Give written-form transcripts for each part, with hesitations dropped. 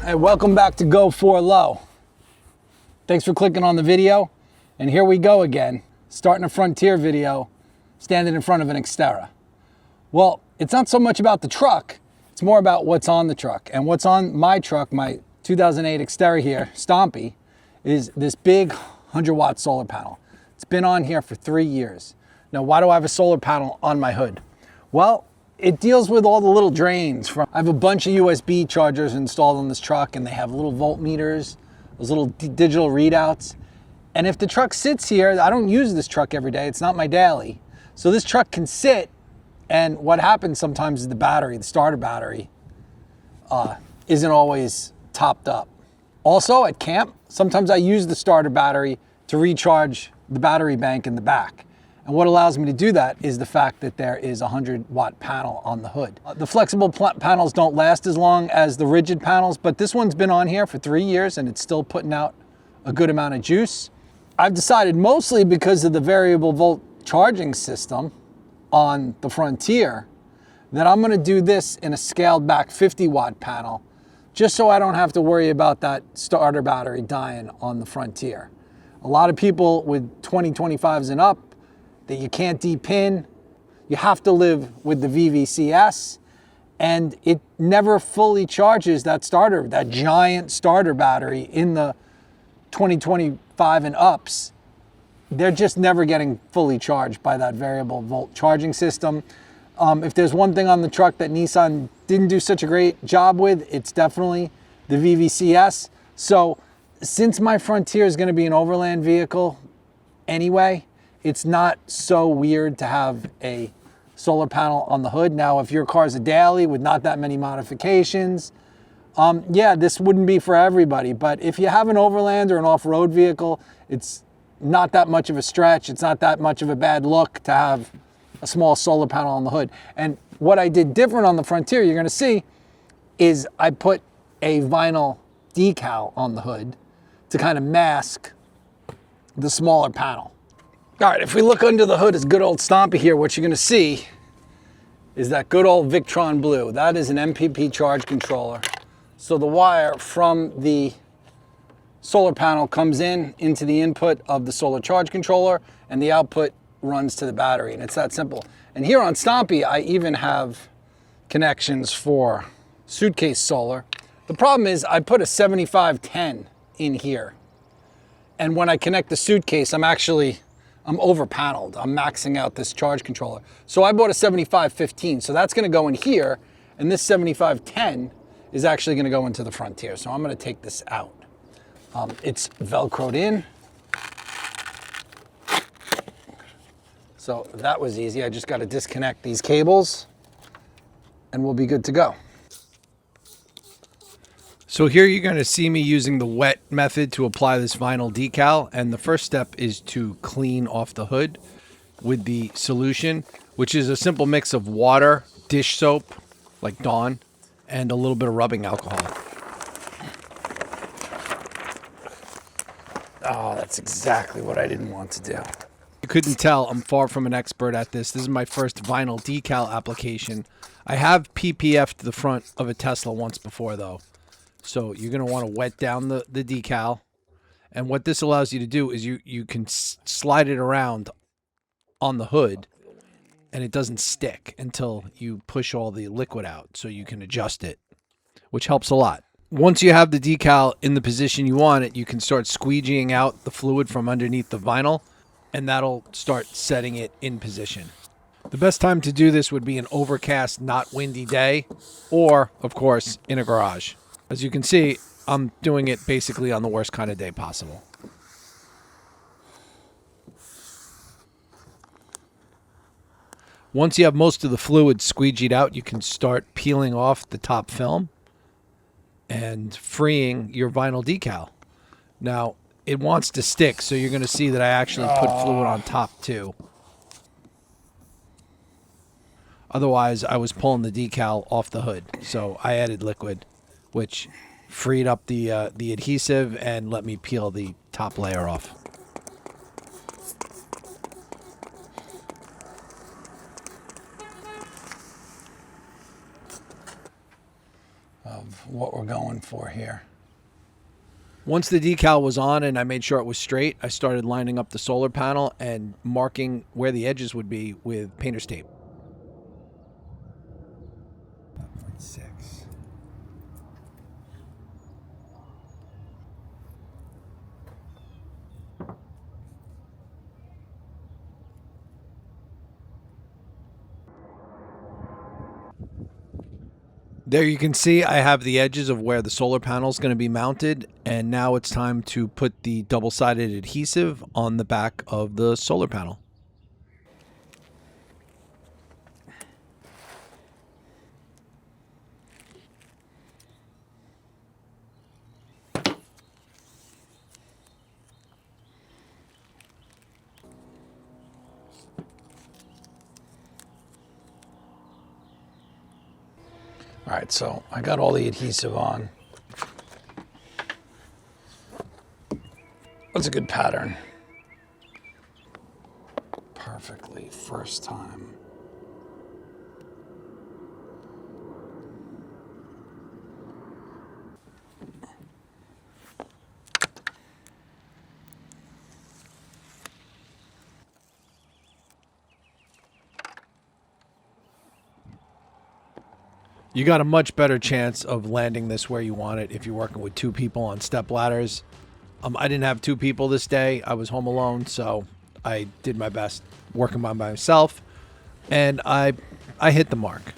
Hey, welcome back to Go For Low. Thanks for clicking on the video. And here we go again, starting a Frontier video, standing in front of an Xterra. Well, it's not so much about the truck, it's more about what's on the truck. And what's on my truck, my 2008 Xterra here, Stompy, is this big 100-watt solar panel. It's been on here for 3 years. Now, why do I have a solar panel on my hood? Well, it deals with all the little drains. I have a bunch of USB chargers installed on this truck, and they have little voltmeters, those little digital readouts. And if the truck sits here, I don't use this truck every day, it's not my daily. So this truck can sit, and what happens sometimes is the battery, the starter battery, isn't always topped up. Also at camp, sometimes I use the starter battery to recharge the battery bank in the back. And what allows me to do that is the fact that there is a 100-watt panel on the hood. The flexible panels don't last as long as the rigid panels, but this one's been on here for 3 years and it's still putting out a good amount of juice. I've decided, mostly because of the variable volt charging system on the Frontier, that I'm gonna do this in a scaled back 50-watt panel, just so I don't have to worry about that starter battery dying on the Frontier. A lot of people with 2025s and up, that you can't depin, you have to live with the VVCS, and it never fully charges that starter, that giant starter battery in the 2025 and ups. They're just never getting fully charged by that variable volt charging system. If there's one thing on the truck that Nissan didn't do such a great job with, it's definitely the VVCS. So since my Frontier is gonna be an overland vehicle anyway, it's not so weird to have a solar panel on the hood. Now, if your car's a daily with not that many modifications, yeah, this wouldn't be for everybody. But if you have an overland or an off-road vehicle, it's not that much of a stretch. It's not that much of a bad look to have a small solar panel on the hood. And what I did different on the Frontier, you're gonna see, is I put a vinyl decal on the hood to kind of mask the smaller panel. All right, if we look under the hood, it's good old Stompy here. What you're gonna see is that good old Victron blue. That is an MPPT charge controller. So the wire from the solar panel comes into the input of the solar charge controller, and the output runs to the battery, and it's that simple. And here on Stompy, I even have connections for suitcase solar. The problem is I put a 7510 in here. And when I connect the suitcase, I'm over paneled. I'm maxing out this charge controller. So I bought a 7515. So that's gonna go in here, and this 7510 is actually gonna go into the Frontier. So I'm gonna take this out. It's Velcroed in. So that was easy. I just gotta disconnect these cables and we'll be good to go. So here you're going to see me using the wet method to apply this vinyl decal, and the first step is to clean off the hood with the solution, which is a simple mix of water, dish soap, like Dawn, and a little bit of rubbing alcohol. Oh, that's exactly what I didn't want to do. You couldn't tell, I'm far from an expert at this. This is my first vinyl decal application. I have PPF'd the front of a Tesla once before though. So you're going to want to wet down the decal. And what this allows you to do is you can slide it around on the hood, and it doesn't stick until you push all the liquid out, so you can adjust it, which helps a lot. Once you have the decal in the position you want it, you can start squeegeeing out the fluid from underneath the vinyl, and that'll start setting it in position. The best time to do this would be an overcast, not windy day, or, of course, in a garage. As you can see, I'm doing it basically on the worst kind of day possible. Once you have most of the fluid squeegeed out, you can start peeling off the top film and freeing your vinyl decal. Now, it wants to stick, so you're going to see that I actually put fluid on top too. Otherwise, I was pulling the decal off the hood, so I added liquid, which freed up the adhesive and let me peel the top layer off. what we're going for here. Once the decal was on and I made sure it was straight, I started lining up the solar panel and marking where the edges would be with painter's tape. 5.6. There you can see I have the edges of where the solar panel is going to be mounted, and now it's time to put the double-sided adhesive on the back of the solar panel. All right, so I got all the adhesive on. What's a good pattern? Perfectly, first time. You got a much better chance of landing this where you want it if you're working with two people on step ladders. I didn't have two people this day. I was home alone, so I did my best working by myself, and I hit the mark.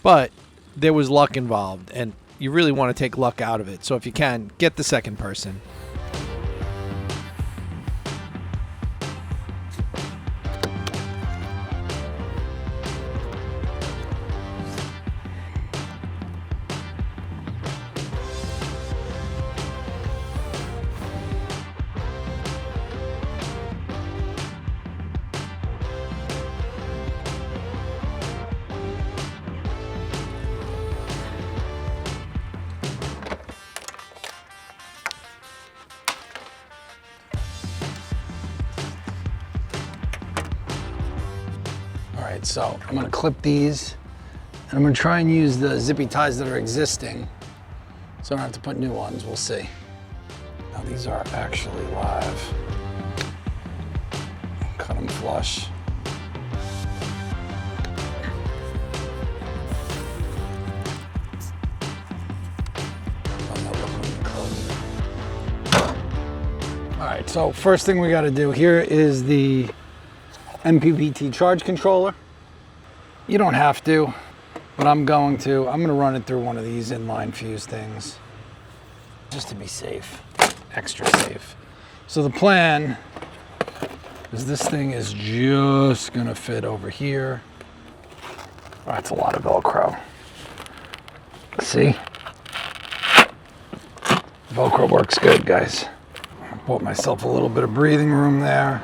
But there was luck involved, and you really want to take luck out of it. So if you can, get the second person. All right, so I'm gonna clip these and I'm gonna try and use the zippy ties that are existing so I don't have to put new ones, we'll see. Now these are actually live. Cut them flush. All right, so first thing we gotta do here is the MPPT charge controller. You don't have to, but I'm gonna run it through one of these inline fuse things just to be safe, extra safe. So the plan is this thing is just gonna fit over here. Oh, that's a lot of Velcro. See? Velcro works good, guys. I bought myself a little bit of breathing room there.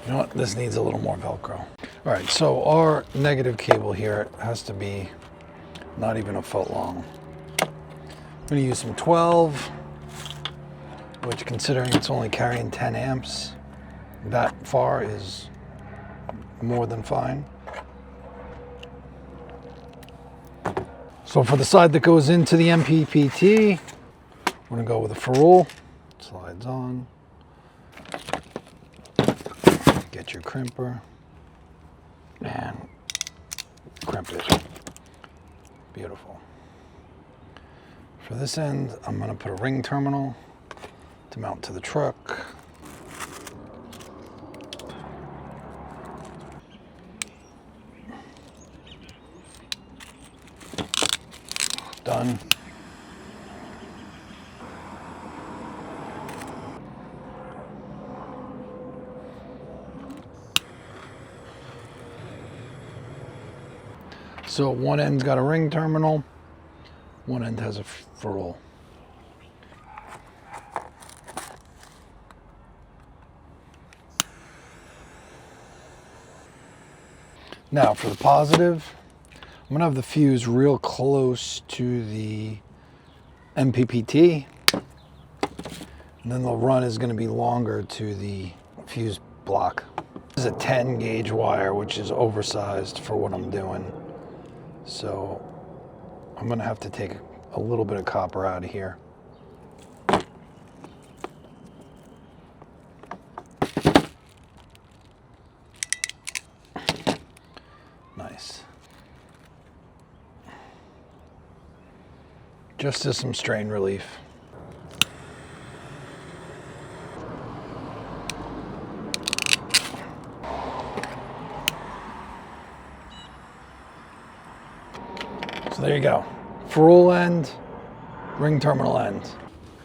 You know what, this needs a little more Velcro. All right, so our negative cable here has to be not even a foot long. I'm gonna use some 12, which considering it's only carrying 10 amps, that far is more than fine. So for the side that goes into the MPPT, we're gonna go with a ferrule. Slides on. Get your crimper and crimp it. Beautiful. For this end, I'm gonna put a ring terminal to mount to the truck. Done. So one end's got a ring terminal, one end has a ferrule. Now for the positive, I'm gonna have the fuse real close to the MPPT, and then the run is gonna be longer to the fuse block. This is a 10 gauge wire, which is oversized for what I'm doing. So I'm gonna have to take a little bit of copper out of here. Nice. Just as some strain relief. So there you go. Ferrule end, ring terminal end.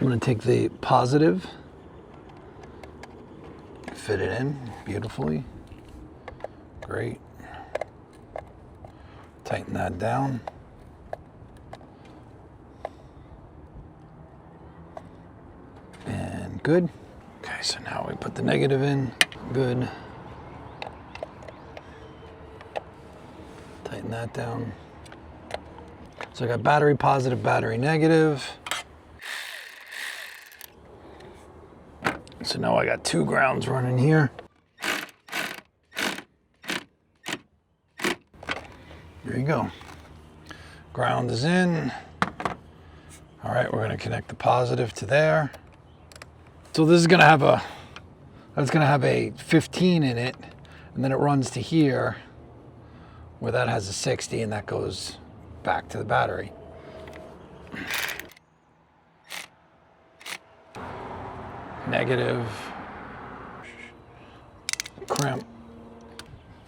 I'm going to take the positive, fit it in beautifully. Great. Tighten that down. And good. Okay, so now we put the negative in. Good. Tighten that down. So I got battery positive, battery negative. So now I got 2 grounds running here. There you go. Ground is in. All right, we're gonna connect the positive to there. So this is gonna have that's gonna have a 15 in it, and then it runs to here, where that has a 60, and that goes back to the battery. Negative. Crimp.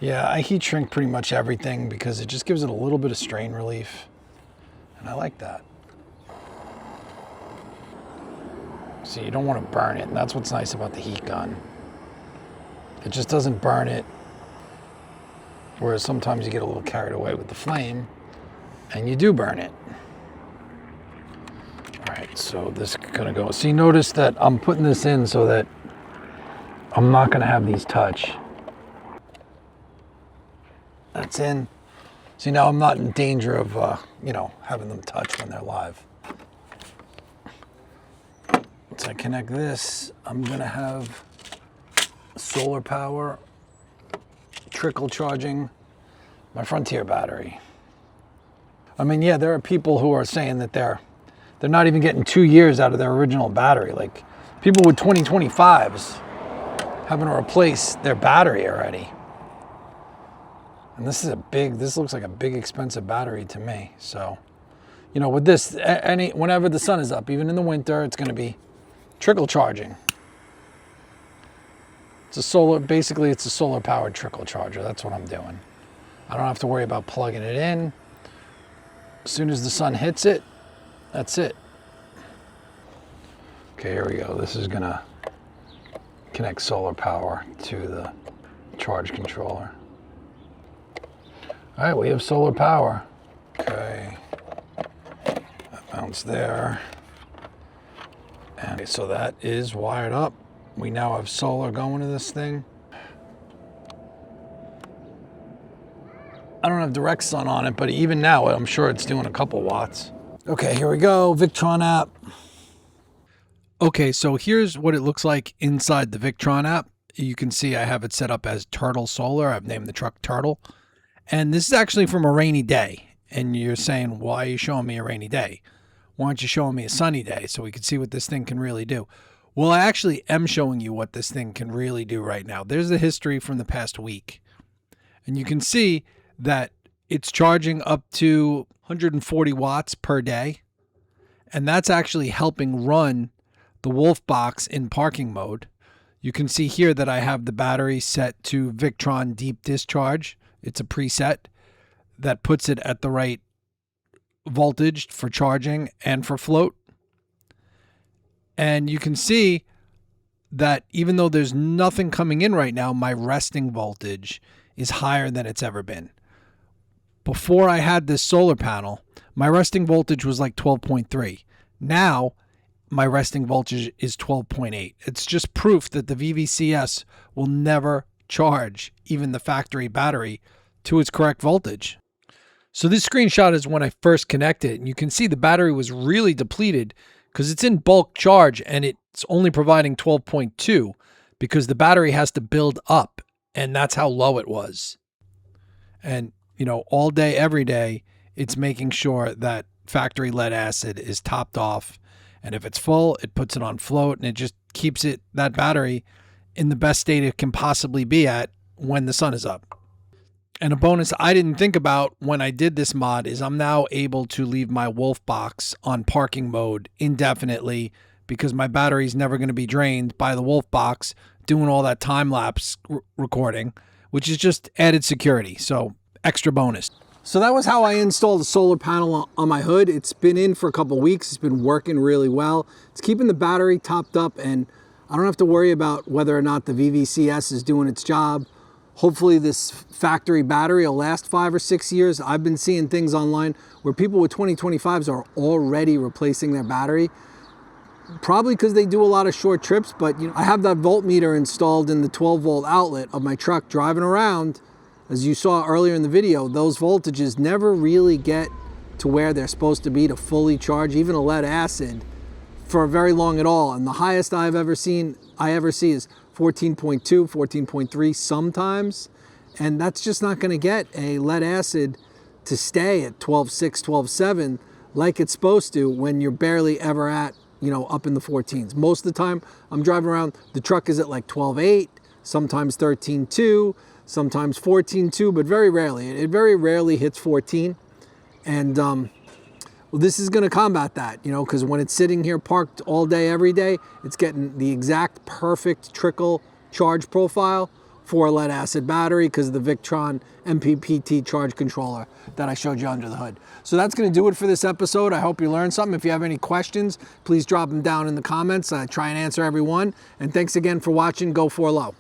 Yeah, I heat shrink pretty much everything because it just gives it a little bit of strain relief, and I like that. See, you don't want to burn it, and that's what's nice about the heat gun. It just doesn't burn it, whereas sometimes you get a little carried away with the flame, and you do burn it. All right, so this is gonna go. See, notice that I'm putting this in so that I'm not gonna have these touch. That's in. See, now I'm not in danger of, you know, having them touch when they're live. Once I connect this, I'm gonna have solar power trickle charging my Frontier battery. I mean, yeah, there are people who are saying that they're not even getting 2 years out of their original battery. Like people with 2025s having to replace their battery already. And this looks like a big expensive battery to me. So, you know, with this, whenever the sun is up, even in the winter, it's gonna be trickle charging. Basically it's a solar powered trickle charger. That's what I'm doing. I don't have to worry about plugging it in. As soon as the sun hits it, that's it. Okay, here we go. This is gonna connect solar power to the charge controller. All right, we have solar power. Okay, that mounts there. And so that is wired up. We now have solar going to this thing. I don't have direct sun on it, but even now, I'm sure it's doing a couple watts. Okay, here we go, Victron app. Okay, so here's what it looks like inside the Victron app. You can see I have it set up as Turtle Solar. I've named the truck Turtle. And this is actually from a rainy day. And you're saying, why are you showing me a rainy day? Why aren't you showing me a sunny day so we can see what this thing can really do? Well, I actually am showing you what this thing can really do right now. There's the history from the past week. And you can see that it's charging up to 140 watts per day. And that's actually helping run the Wolf box in parking mode. You can see here that I have the battery set to Victron Deep Discharge. It's a preset that puts it at the right voltage for charging and for float. And you can see that even though there's nothing coming in right now, my resting voltage is higher than it's ever been. Before I had this solar panel, my resting voltage was like 12.3. Now, my resting voltage is 12.8. It's just proof that the VVCS will never charge even the factory battery to its correct voltage. So this screenshot is when I first connected it, and you can see the battery was really depleted because it's in bulk charge and it's only providing 12.2 because the battery has to build up, and that's how low it was. And, you know, all day, every day, It's making sure that factory lead acid is topped off. And if it's full, it puts it on float and it just keeps that battery in the best state it can possibly be at when the sun is up. And a bonus I didn't think about when I did this mod is I'm now able to leave my Wolf box on parking mode indefinitely because my battery is never going to be drained by the Wolf box doing all that time-lapse recording, which is just added security. So extra bonus. So that was how I installed a solar panel on my hood. It's been in for a couple weeks. It's been working really well. It's keeping the battery topped up, and I don't have to worry about whether or not the VVCS is doing its job. Hopefully this factory battery will last 5 or 6 years. I've been seeing things online where people with 2025s are already replacing their battery. Probably because they do a lot of short trips, but I have that voltmeter installed in the 12-volt outlet of my truck driving around. As you saw earlier in the video, those voltages never really get to where they're supposed to be to fully charge even a lead acid for very long at all. And the highest I ever see is 14.2, 14.3 sometimes. And that's just not going to get a lead acid to stay at 12.6, 12.7 like it's supposed to when you're barely ever at, up in the 14s. Most of the time I'm driving around, the truck is at like 12.8, sometimes 13.2, sometimes 14.2, but very rarely. It very rarely hits 14. And well, this is going to combat that, because when it's sitting here parked all day, every day, it's getting the exact perfect trickle charge profile for a lead acid battery because of the Victron MPPT charge controller that I showed you under the hood. So that's going to do it for this episode. I hope you learned something. If you have any questions, please drop them down in the comments. I try and answer every one. And thanks again for watching Go 4 Low.